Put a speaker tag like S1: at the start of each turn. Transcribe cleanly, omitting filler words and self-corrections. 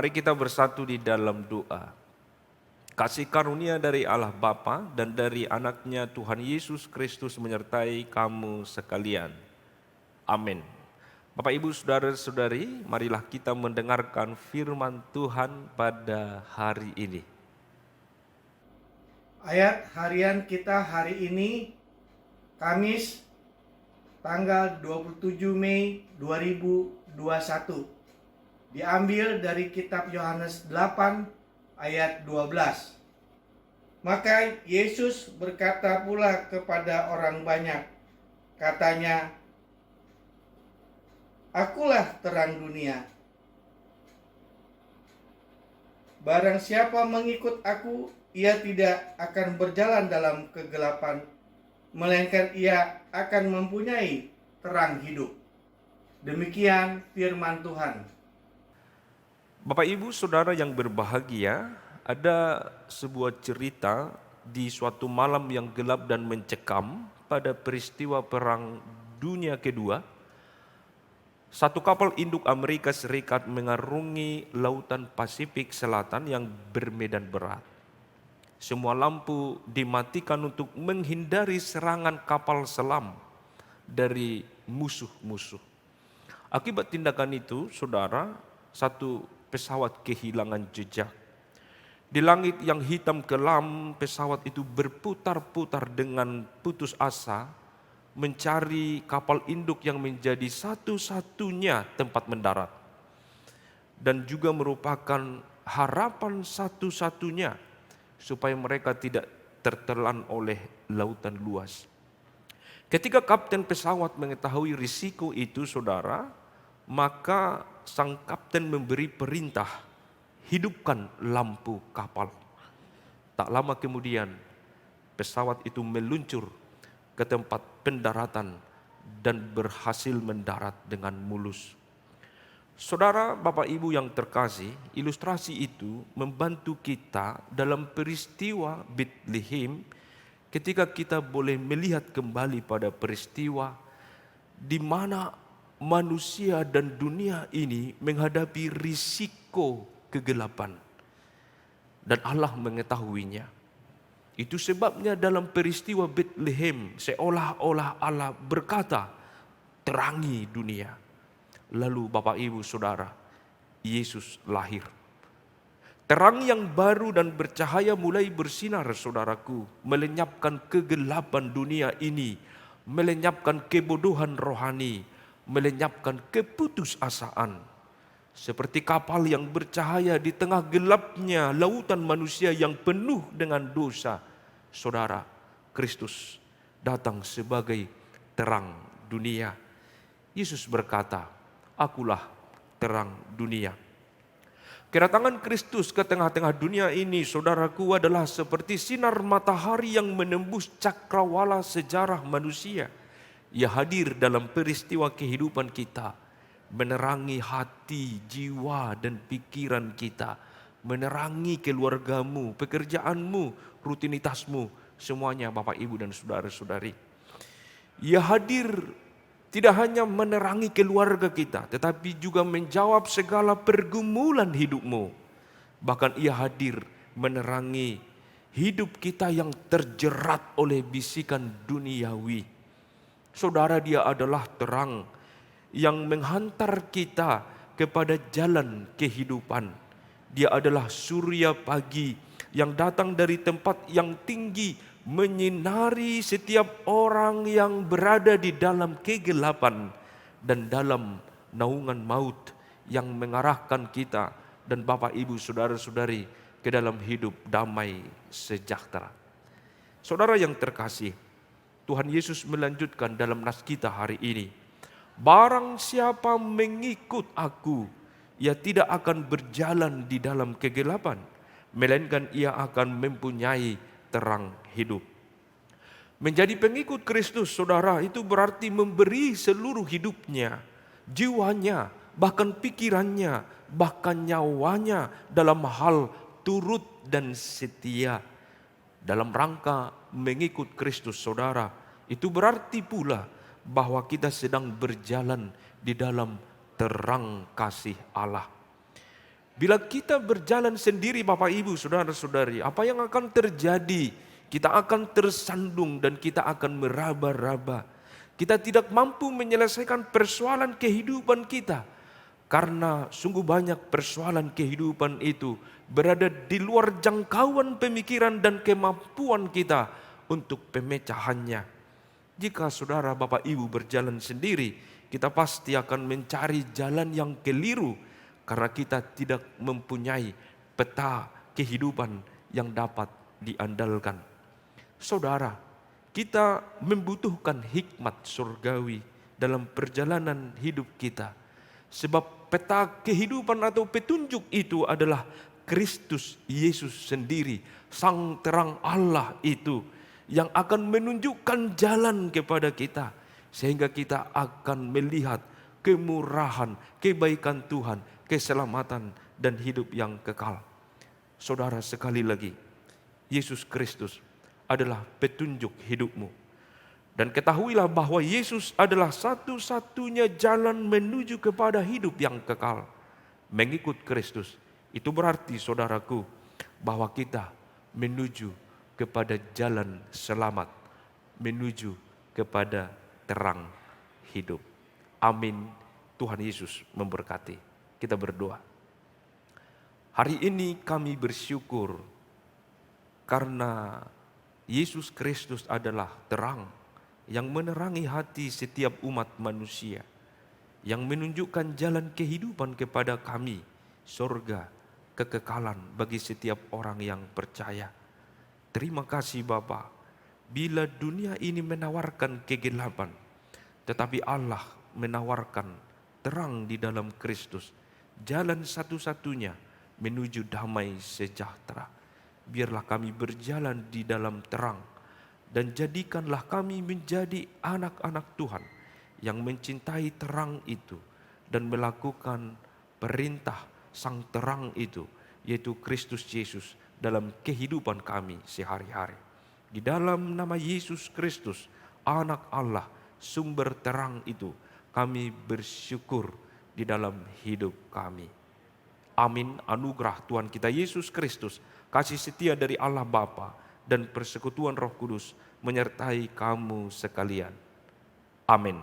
S1: Mari kita bersatu di dalam doa. Kasih karunia dari Allah Bapa dan dari anaknya Tuhan Yesus Kristus menyertai kamu sekalian. Amin. Bapak Ibu Saudara-saudari, marilah kita mendengarkan firman Tuhan pada hari ini.
S2: Ayat harian kita hari ini, Kamis, tanggal 27 Mei 2021. Diambil dari kitab Yohanes 8 ayat 12. Maka Yesus berkata pula kepada orang banyak, katanya, "Akulah terang dunia. Barang siapa mengikut aku, ia tidak akan berjalan dalam kegelapan, melainkan ia akan mempunyai terang hidup." Demikian firman Tuhan.
S1: Bapak Ibu Saudara yang berbahagia, ada sebuah cerita di suatu malam yang gelap dan mencekam pada peristiwa Perang Dunia Kedua. Satu kapal induk Amerika Serikat mengarungi lautan Pasifik Selatan yang bermedan berat. Semua lampu dimatikan untuk menghindari serangan kapal selam dari musuh-musuh. Akibat tindakan itu, saudara, satu pesawat kehilangan jejak. Di langit yang hitam kelam, pesawat itu berputar-putar dengan putus asa mencari kapal induk yang menjadi satu-satunya tempat mendarat. Dan juga merupakan harapan satu-satunya supaya mereka tidak tertelan oleh lautan luas. Ketika kapten pesawat mengetahui risiko itu, saudara, maka sang kapten memberi perintah, hidupkan lampu kapal. Tak lama kemudian, pesawat itu meluncur ke tempat pendaratan dan berhasil mendarat dengan mulus. Saudara, Bapak Ibu yang terkasih, ilustrasi itu membantu kita dalam peristiwa Bethlehem ketika kita boleh melihat kembali pada peristiwa di mana manusia dan dunia ini menghadapi risiko kegelapan. Dan Allah mengetahuinya. Itu sebabnya dalam peristiwa Bethlehem seolah-olah Allah berkata, terangi dunia. Lalu Bapak Ibu Saudara, Yesus lahir. Terang yang baru dan bercahaya mulai bersinar, saudaraku, melenyapkan kegelapan dunia ini, melenyapkan kebodohan rohani, melenyapkan keputusasaan. Seperti kapal yang bercahaya di tengah gelapnya lautan manusia yang penuh dengan dosa. Saudara, Kristus datang sebagai terang dunia. Yesus berkata, "Akulah terang dunia." Kedatangan Kristus ke tengah-tengah dunia ini, saudaraku, adalah seperti sinar matahari yang menembus cakrawala sejarah manusia. Ia hadir dalam peristiwa kehidupan kita, menerangi hati, jiwa, dan pikiran kita, menerangi keluargamu, pekerjaanmu, rutinitasmu, semuanya Bapak Ibu dan saudara-saudari. Ia hadir tidak hanya menerangi keluarga kita, tetapi juga menjawab segala pergumulan hidupmu. Bahkan ia hadir menerangi hidup kita yang terjerat oleh bisikan duniawi. Saudara, dia adalah terang yang menghantar kita kepada jalan kehidupan. Dia adalah surya pagi yang datang dari tempat yang tinggi, menyinari setiap orang yang berada di dalam kegelapan dan dalam naungan maut, yang mengarahkan kita dan Bapak Ibu saudara-saudari ke dalam hidup damai sejahtera. Saudara yang terkasih, Tuhan Yesus melanjutkan dalam nas kita hari ini, barang siapa mengikut aku, ia tidak akan berjalan di dalam kegelapan, melainkan ia akan mempunyai terang hidup. Menjadi pengikut Kristus, saudara, itu berarti memberi seluruh hidupnya, jiwanya, bahkan pikirannya, bahkan nyawanya dalam hal turut dan setia. Dalam rangka mengikut Kristus, saudara, itu berarti pula bahwa kita sedang berjalan di dalam terang kasih Allah. Bila kita berjalan sendiri, Bapak Ibu, saudara-saudari, apa yang akan terjadi? Kita akan tersandung dan kita akan meraba-raba. Kita tidak mampu menyelesaikan persoalan kehidupan kita, karena sungguh banyak persoalan kehidupan itu berada di luar jangkauan pemikiran dan kemampuan kita untuk pemecahannya. Jika saudara Bapak Ibu berjalan sendiri, kita pasti akan mencari jalan yang keliru, karena kita tidak mempunyai peta kehidupan yang dapat diandalkan. Saudara, kita membutuhkan hikmat surgawi dalam perjalanan hidup kita. Sebab peta kehidupan atau petunjuk itu adalah Kristus Yesus sendiri, Sang terang Allah itu, yang akan menunjukkan jalan kepada kita, sehingga kita akan melihat kemurahan, kebaikan Tuhan, keselamatan dan hidup yang kekal. Saudara, sekali lagi, Yesus Kristus adalah petunjuk hidupmu. Dan ketahuilah bahwa Yesus adalah satu-satunya jalan menuju kepada hidup yang kekal. Mengikut Kristus itu berarti, saudaraku, bahwa kita menuju kepada jalan selamat, menuju kepada terang hidup. Amin. Tuhan Yesus memberkati. Kita berdoa. Hari ini kami bersyukur karena Yesus Kristus adalah terang yang menerangi hati setiap umat manusia, yang menunjukkan jalan kehidupan kepada kami, surga, kekekalan bagi setiap orang yang percaya. Terima kasih Bapa, bila dunia ini menawarkan kegelapan, tetapi Allah menawarkan terang di dalam Kristus, jalan satu-satunya menuju damai sejahtera. Biarlah kami berjalan di dalam terang, dan jadikanlah kami menjadi anak-anak Tuhan yang mencintai terang itu dan melakukan perintah Sang terang itu, yaitu Kristus Yesus, dalam kehidupan kami sehari-hari. Di dalam nama Yesus Kristus, Anak Allah, sumber terang itu, kami bersyukur di dalam hidup kami. Amin. Anugerah Tuhan kita Yesus Kristus, kasih setia dari Allah Bapa, dan persekutuan Roh Kudus menyertai kamu sekalian. Amin.